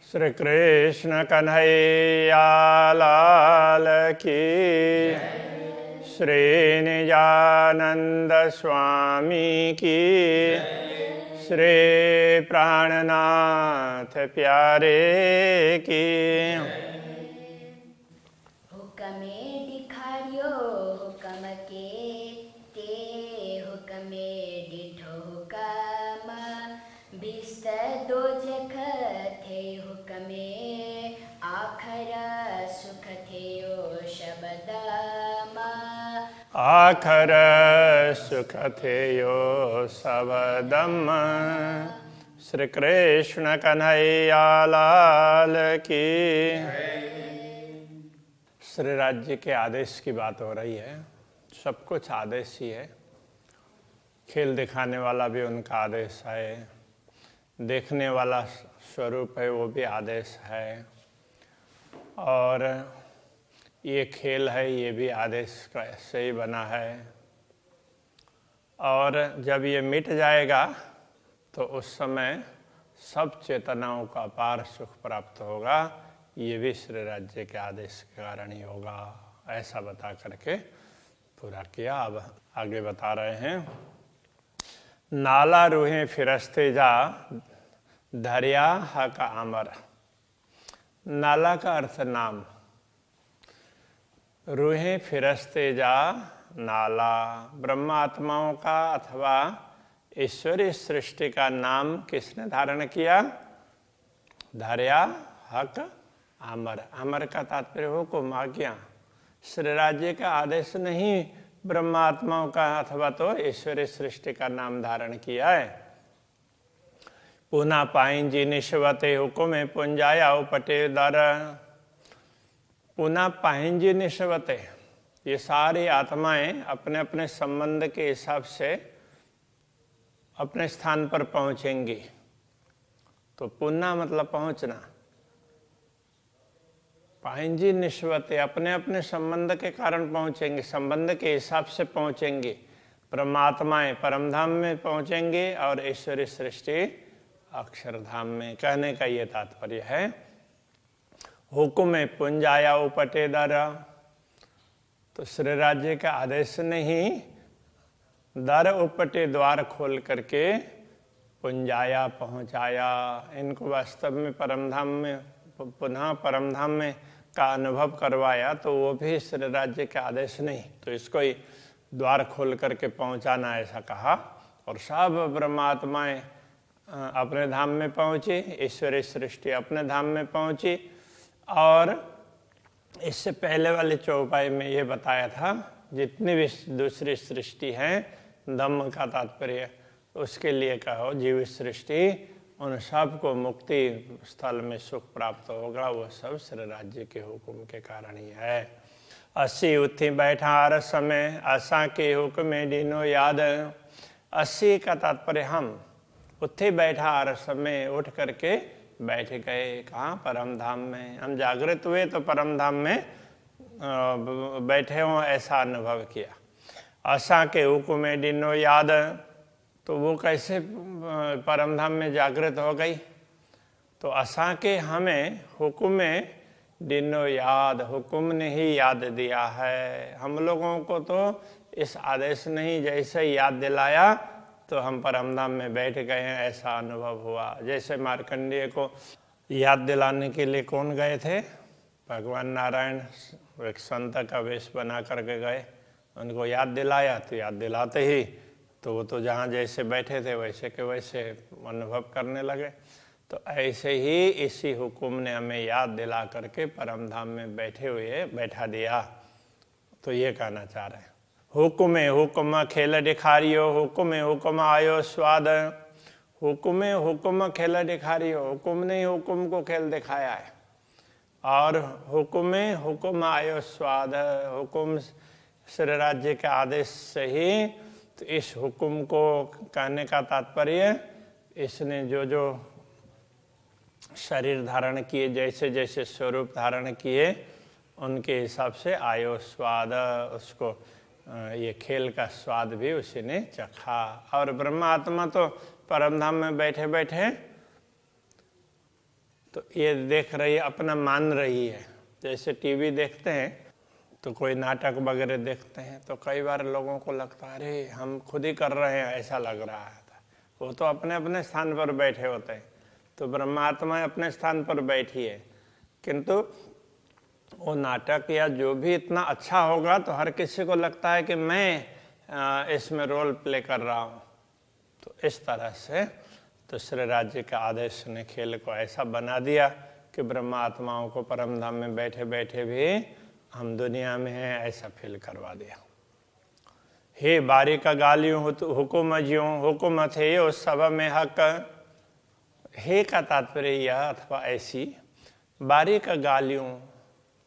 श्री कृष्ण कन्हैया लाल की, श्री निजानंद स्वामी की, श्री प्राणनाथ प्यारे की। हुक्मे दिखारियो हुक्म के ते हुक्मे डिठो हुक्म बिस्त दो जख थे हुक्मे आखर सुख थे ओ शबदमा आखर सुख थे यो सबदम। श्री कृष्ण कन्हैया लाल की। श्री राज्य के आदेश की बात हो रही है। सब कुछ आदेश ही है। खेल दिखाने वाला भी उनका आदेश है, देखने वाला स्वरूप है वो भी आदेश है, और ये खेल है ये भी आदेश से ही बना है। और जब ये मिट जाएगा तो उस समय सब चेतनाओं का अपार सुख प्राप्त होगा। ये भी श्री राज्य के आदेश के कारण ही होगा, ऐसा बता करके पूरा किया। अब आगे बता रहे हैं। नाला रूहें फिरस्ते जा दरिया हक आमर। नाला का अर्थ नाम, रूहें फिरस्ते जा नाला। ब्रह्मात्माओं का अथवा ईश्वरीय सृष्टि का नाम किसने धारण किया? दरिया हक आमर। आमर का तात्पर्य हुकुम, आज्ञा। श्री राज्य का आदेश नहीं ब्रह्मात्माओं का अथवा तो ईश्वरीय सृष्टि का नाम धारण किया है। पुनः पाइंजी निश्वते हुकुम पुंजाया उपटे दर। पुनः पाइंजी निश्वते, ये सारी आत्माएं अपने अपने संबंध के हिसाब से अपने स्थान पर पहुंचेंगी। तो पुनः मतलब पहुंचना, पाइंजी निश्वते अपने अपने संबंध के कारण पहुंचेंगे, संबंध के हिसाब से पहुंचेंगे। परमात्माएं परमधाम में पहुंचेंगे और ईश्वरीय सृष्टि अक्षरधाम में। कहने का ये तात्पर्य है। हुकुम पुंजाया उपटे दर, तो श्री राज्य का आदेश नहीं, दर उपटे द्वार खोल करके पुंजाया पहुंचाया इनको वास्तव में परमधाम में, पुनः परमधाम में का अनुभव करवाया। तो वो भी श्री राज्य के आदेश नहीं, तो इसको ही द्वार खोल करके पहुंचाना ऐसा कहा। और सब ब्रह्मात्माएं अपने धाम में पहुंची, ईश्वरीय सृष्टि अपने धाम में पहुंची। और इससे पहले वाले चौपाई में ये बताया था जितनी भी दूसरी सृष्टि है, धम्म का तात्पर्य उसके लिए कहो जीव सृष्टि, उन सब को मुक्ति स्थल में सुख प्राप्त होगा। वो सब श्री राज्य के हुक्म के कारण ही है। अस्सी उठी बैठा हर समय आशा के हुक्म डीनो याद। अस्सी का तात्पर्य हम, उठे बैठा हर समय उठ करके बैठ गए। कहाँ? परम धाम में। हम जागृत हुए तो परम धाम में बैठे हों ऐसा अनुभव किया। आशा के हुक्म डीनो याद, तो वो कैसे परम धाम में जागृत हो गई? तो आशा के हमें हुक्म डीनो याद, हुक्म ने ही याद दिया है। हम लोगों को तो इस आदेश ने ही जैसे याद दिलाया तो हम परमधाम में बैठ गए हैं ऐसा अनुभव हुआ। जैसे मार्कंडेय को याद दिलाने के लिए कौन गए थे? भगवान नारायण एक संत का वेश बना करके गए, उनको याद दिलाया। तो याद दिलाते ही तो वो तो जहाँ जैसे बैठे थे वैसे के वैसे अनुभव करने लगे। तो ऐसे ही इसी हुक्म ने हमें याद दिला करके परमधाम में बैठे हुए बैठा दिया। तो ये कहना चाह रहे हैं। हुक्म हुक्म खेल दिखारियो, हुक्म हुक्म आयो स्वाद। हुक्म हुक्म खेल दिखारियो, हुक्म ने हुक्म को खेल दिखाया है। और हुक्म हुक्म आयो स्वाद, हुक्म श्री राज्य के आदेश से ही। तो इस हुक्म को कहने का तात्पर्य, इसने जो जो शरीर धारण किए, जैसे जैसे स्वरूप धारण किए, उनके हिसाब से आयो स्वाद, उसको ये खेल का स्वाद भी उसी ने चखा। और ब्रह्मात्मा तो परमधाम में बैठे बैठे तो ये देख रही है, अपना मान रही है। जैसे टीवी देखते हैं तो कोई नाटक वगैरह देखते हैं तो कई बार लोगों को लगता है अरे हम खुद ही कर रहे हैं, ऐसा लग रहा है। वो तो अपने अपने स्थान पर बैठे होते हैं। तो ब्रह्मात्मा अपने स्थान पर बैठी है, किंतु वो नाटक या जो भी इतना अच्छा होगा तो हर किसी को लगता है कि मैं इसमें रोल प्ले कर रहा हूँ। तो इस तरह से दूसरे राज्य के आदेश ने खेल को ऐसा बना दिया कि ब्रह्मात्माओं को परम धाम में बैठे बैठे भी हम दुनिया में हैं ऐसा फील करवा दिया। हे बारी का गालियों हुकुम ज्यों हुकुम थे यो सब में हक। हे का तात्पर्य यह अथवा ऐसी बारीक गालियों,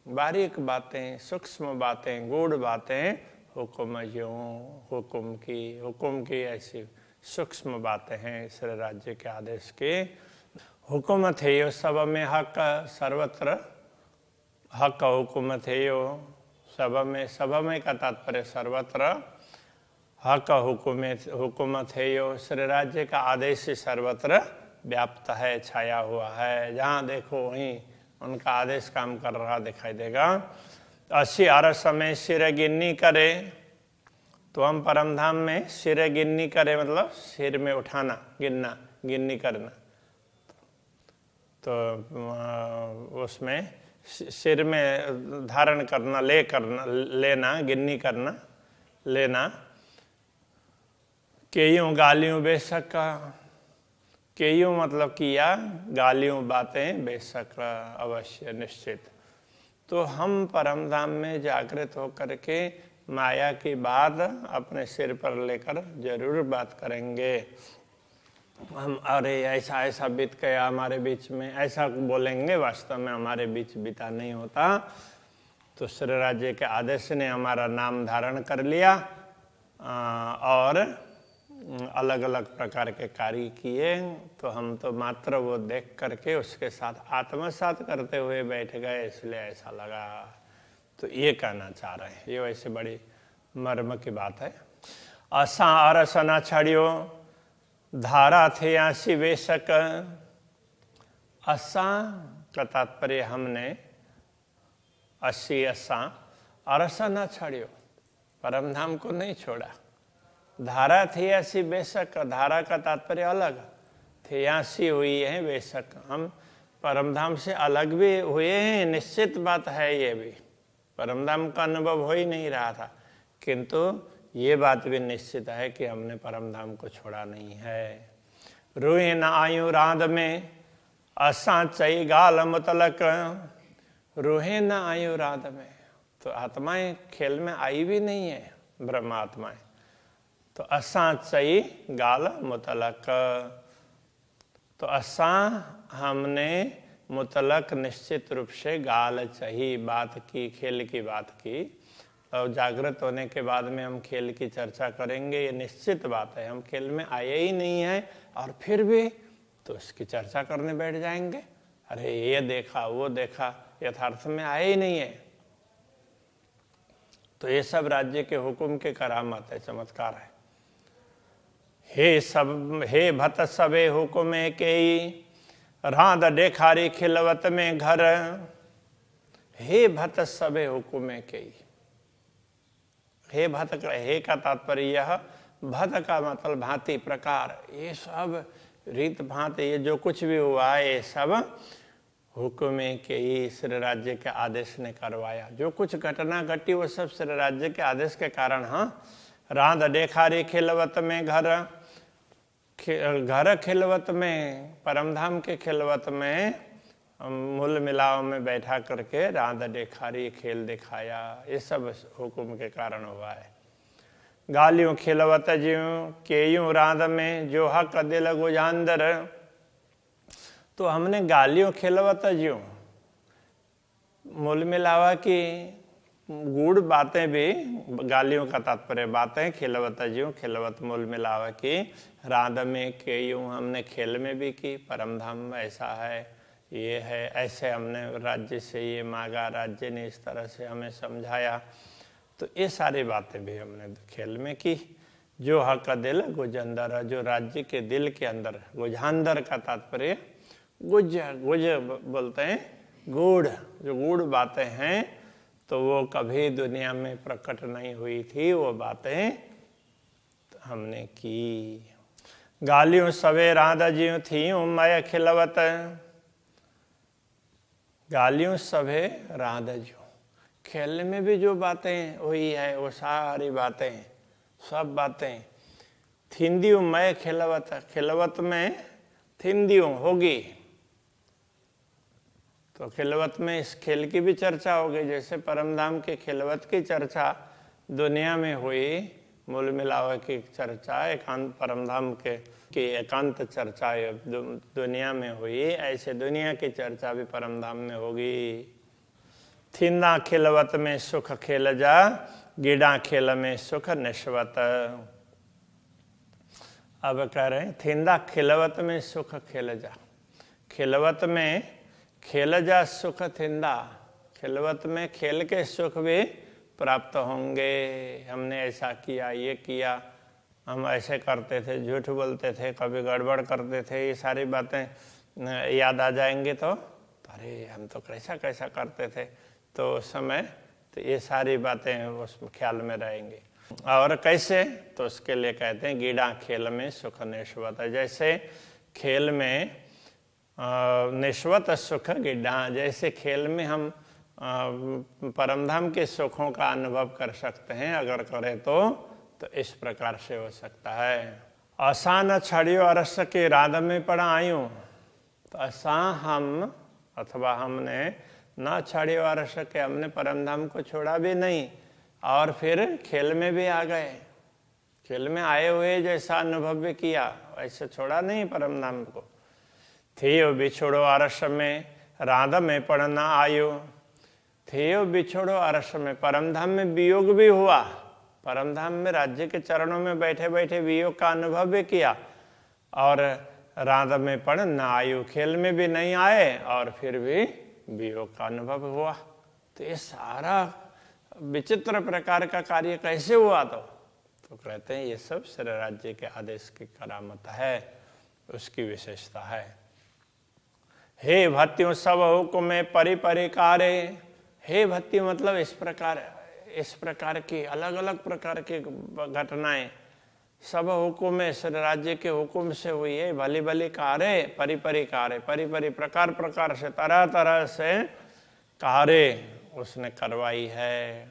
बारीक बातें, सूक्ष्म बातें, गूढ़ बातें, हुकुम ज्यों हुकुम की ऐसी सूक्ष्म बातें हैं इस राज्य के आदेश के। हुकुम थे यो सब में हक, सर्वत्र हक हुकुम थे यो सब में का तात्पर्य सर्वत्र हक हुकुम थे यो। श्री राज्य का आदेश ही सर्वत्र व्याप्त है, छाया हुआ है। जहाँ देखो वहीं उनका आदेश काम कर रहा दिखाई देगा। 80 अरस में सिर गिन्नी करे, तो हम परमधाम में सिर गिन्नी करे मतलब सिर में उठाना, गिनना, गिन्नी करना। तो उसमें सिर में धारण करना, लेना, गिन्नी करना, लेना। केयों गालियों बेशक, केयों मतलब किया, गालियों बातें बेशक अवश्य निश्चित। तो हम परमधाम में जागृत होकर के माया की बात अपने सिर पर लेकर जरूर बात करेंगे। हम अरे ऐसा ऐसा बीत गया हमारे बीच में, ऐसा बोलेंगे, वास्तव में हमारे बीच बीता नहीं होता। तो श्री राज्य के आदेश ने हमारा नाम धारण कर लिया और अलग अलग प्रकार के कार्य किए। तो हम तो मात्र वो देख करके उसके साथ आत्मसात करते हुए बैठ गए, इसलिए ऐसा लगा। तो ये कहना चाह रहे हैं, ये वैसे बड़ी मर्म की बात है। असा अरसना छड़ियो धारा थे आसी बेशक। असा का तात्पर्य हमने 80 असा अरसना छड़ियो, परमधाम को नहीं छोड़ा। धारा थी ऐसी बेशक, धारा का तात्पर्य अलग, थे ऐसी हुई है बेशक। हम परमधाम से अलग भी हुए हैं, निश्चित बात है। ये भी परमधाम का अनुभव हो ही नहीं रहा था, किंतु ये बात भी निश्चित है कि हमने परमधाम को छोड़ा नहीं है। रूहे न आयु राध में असा चई गाल मुतलक। रूहे न आयु राध में, तो आत्माएं खेल में आई भी नहीं है, ब्रह्मात्माएं। तो असा चई गाल मुतलक, तो असा हमने मुतलक निश्चित रूप से गाल चही बात की, खेल की बात की। और जागृत होने के बाद में हम खेल की चर्चा करेंगे, ये निश्चित बात है। हम खेल में आए ही नहीं है और फिर भी तो इसकी चर्चा करने बैठ जाएंगे। अरे ये देखा वो देखा, यथार्थ में आए ही नहीं है। तो ये सब राज्य के हुक्म के करामत है, चमत्कार है। हे भत सबे हुक्मे के राध डेखारी खिलवत में घर। हे भत सबे हुक्मे के, हे भत, हे का तात्पर्य यह, भत का मतलब भांति प्रकार। ये सब रीत भांति, ये जो कुछ भी हुआ है ये सब हुक्मे के ही श्री राज्य के आदेश ने करवाया। जो कुछ घटना घटी वो सब श्री राज्य के आदेश के कारण। हाँ, राध डेखारी खिलवत में घर, घर खिलवत में, परमधाम के खिलवत में मूल मिलाव में बैठा करके राध डेखारी खेल दिखाया। ये सब हुक्म के कारण हुआ है। गालियों खिलवत ज्यों केयूं राध में जो हक दिल गुजांदर। तो हमने गालियों खिलवत ज्यों, मूल मिलावा की गूढ़ बातें भी, गालियों का तात्पर्य बातें, खिलवत ज्यों खिलवत मूल मिलावा की, राध में केयूं हमने खेल में भी की। परमधाम ऐसा है, ये है, ऐसे हमने राज्य से ये मांगा, राज्य ने इस तरह से हमें समझाया। तो ये सारी बातें भी हमने खेल में की। जो हक दिल गुजंदर, जो राज्य के दिल के अंदर, गुजांदर का तात्पर्य गुज गुज बोलते हैं गूढ़, जो गूढ़ बातें हैं तो वो कभी दुनिया में प्रकट नहीं हुई थी, वो बातें हमने की। गालियों सवे राधा जी थी मैं खिलवत, गालियों सभे राधा जी, खेलने में भी जो बातें हुई है वो सारी बातें, सब बातें थिंदियों मैं खिलवत, खिलवत में थिंदियों होगी, तो खिलवत में इस खेल की भी चर्चा होगी। जैसे परमधाम के खिलवत की चर्चा दुनिया में हुई, मूल मिलावे की चर्चा एकांत परमधाम के की एकांत चर्चा दुनिया में हुई, ऐसे दुनिया की चर्चा भी परमधाम में होगी। थिंदा खिलवत में सुख खेल जा, गिडा खेल में सुख निश्वत। अब कह रहे हैं थिंदा खिलवत में सुख खेल जा, खिलवत में खेल जा सुख थिंदा, खिलवत में खेल के सुख भी प्राप्त होंगे। हमने ऐसा किया, ये किया, हम ऐसे करते थे, झूठ बोलते थे, कभी गड़बड़ करते थे, ये सारी बातें याद आ जाएंगे तो अरे हम तो कैसा कैसा करते थे, तो उस समय तो ये सारी बातें उस ख्याल में रहेंगे। और कैसे, तो उसके लिए कहते हैं गीड़ा खेल में सुख निश्वत। जैसे खेल में निश्वत सुख गिड्ढा, जैसे खेल में हम परमधाम के सुखों का अनुभव कर सकते हैं, अगर करें तो इस प्रकार से हो सकता है। असा न छड़ियो अरस के राधा में पड़ा आयूं, तो असा हम अथवा हमने न छड़ियो अरस के, हमने परमधाम को छोड़ा भी नहीं और फिर खेल में भी आ गए, खेल में आए हुए जैसा अनुभव भी किया, ऐसे छोड़ा नहीं परमधाम को। थियो बिछोड़ो अरस में राधा में पढ़ना आयो, थियो बिछोड़ो अरस में, परमधाम में वियोग भी हुआ, परमधाम में राज्य के चरणों में बैठे बैठे वियोग का अनुभव भी किया, और राधा में पढ़ न आयु, खेल में भी नहीं आए और फिर भी वियोग का अनुभव हुआ। तो ये सारा विचित्र प्रकार का कार्य कैसे हुआ, तो कहते हैं ये सब श्री राज्य के आदेश की करामत है, उसकी विशेषता है। हे भक्तियों सब हुक्म में परि परिकारे, हे भक्ति मतलब इस प्रकार की अलग अलग प्रकार की घटनाएं सब हुक्म में श्री राज्य के हुक्म से हुई है। भली भली कार्य परि परिकारे, परि परि प्रकार प्रकार से तरह तरह से कार्य उसने करवाई है।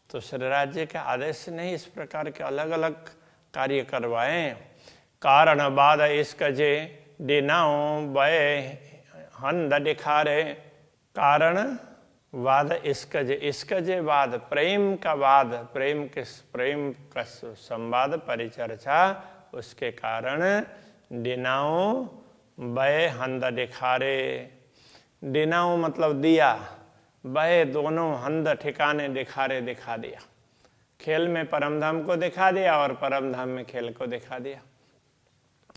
तो श्री राज्य के आदेश से नहीं, इस प्रकार के अलग अलग कार्य करवाए। कारण बाद इसका जे डिनाओ बय हंद दिखारे, कारण वाद इसका जे वाद, प्रेम का वाद, प्रेम का संवाद परिचर्चा, उसके कारण डिनाओ बय हंद दिखारे, डिनाओ मतलब दिया, बय दोनों हंद ठिकाने दिखारे दिखा दिया, खेल में परमधाम को दिखा दिया और परमधाम में खेल को दिखा दिया।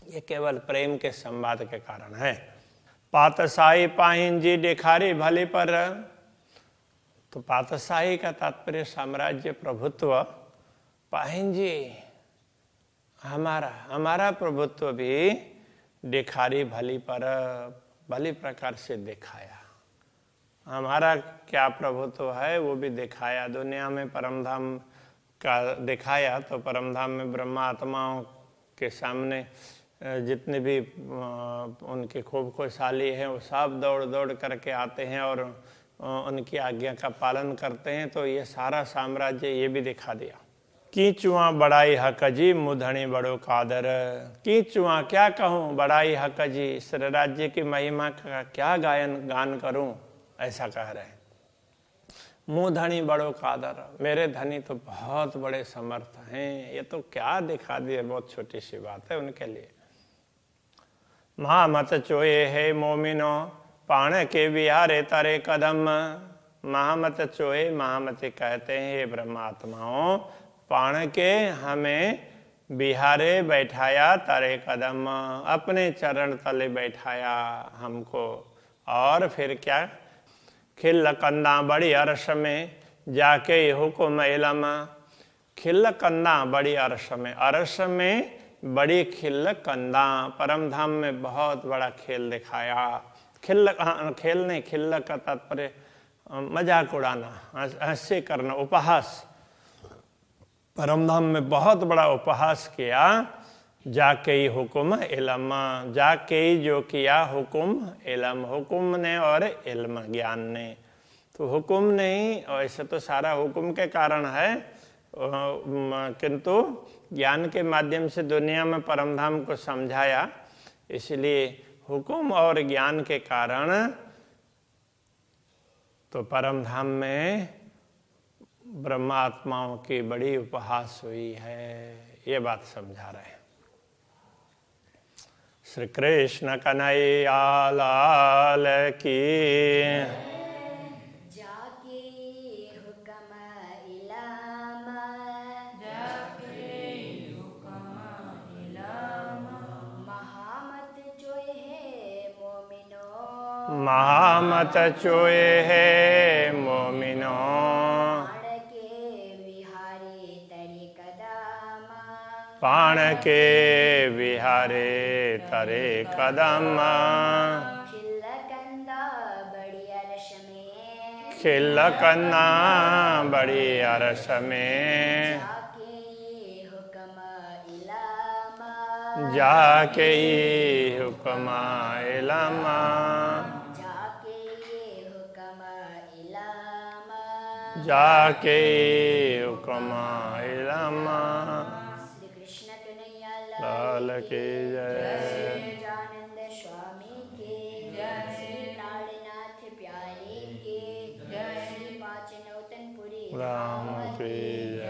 ये केवल प्रेम के संवाद के कारण है। पातशाही पाहिन जी दिखारी भली पर, तो पातशाही का तात्पर्य साम्राज्य प्रभुत्व, पाहिन जी हमारा प्रभुत्व भी दिखारी भली पर, भली प्रकार से दिखाया। हमारा क्या प्रभुत्व है वो भी दिखाया, दुनिया में परमधाम का दिखाया। तो परमधाम में ब्रह्मा आत्माओं के सामने जितने भी उनके खूब खुशहाली हैं वो सब दौड़ दौड़ करके आते हैं और उनकी आज्ञा का पालन करते हैं। तो ये सारा साम्राज्य ये भी दिखा दिया। कीचुआ बड़ाई हक जी मुधनी बड़ो कादर, कीचुआ क्या कहूँ, बड़ाई हक जी श्री राज्य की महिमा का क्या गान करूं, ऐसा कह रहे हैं। मुधनी बड़ो कादर, मेरे धनी तो बहुत बड़े समर्थ हैं, ये तो क्या दिखा दिए, बहुत छोटी सी बात है उनके लिए। महामत चोए है मोमिनो पाण के विहारे तारे कदम, महामत चोए, महामति कहते हैं ये ब्रह्मात्माओं, पाण के हमें बिहारे बैठाया तारे कदम, अपने चरण तले बैठाया हमको। और फिर क्या, खिल कंदा बड़ी अरस में जाके हुकुम इलम, खिल कंदा बड़ी अरस में बड़ी खिल्ल कंदा, परम धाम में बहुत बड़ा खेल दिखाया। खेल नहीं, खिल्ल का तात्पर्य मजाक उड़ाना, हंसी करना, उपहास। परम धाम में बहुत बड़ा उपहास किया। जाके ही हुक्म इलम, जाके ही जो किया हुक्म इलम, हुक्म ने और इल्म ज्ञान ने। तो हुक्म नहीं, वैसे तो सारा हुक्म के कारण है, किंतु ज्ञान के माध्यम से दुनिया में परमधाम को समझाया। इसलिए हुक्म और ज्ञान के कारण तो परमधाम में ब्रह्मात्माओं की बड़ी उपहास हुई है, ये बात समझा रहे हैं। श्री कृष्ण कन्हैया लाल की। जाके हुक्म इलामा, महामत चोए है मोमिनो, महामत चोए है मोमिनो, प्राण के विहारे तरे कदमा, प्राण के विहारे तरे कदम, खिल्ल कंदा बड़ी अरश में, खिल्ल कन्ना बड़ी अरस में, जाके हुक्म इलामा, जाके ही हुक्म इलमा, जाके हुक्म इलामा। जाके ही हुक्म इलमा। श्री कृष्ण कन्हैया लाल की जय। श्री आनंद स्वामी के श्री प्राणनाथ प्यारे के श्री पांच नौतनपुरी राम की जय।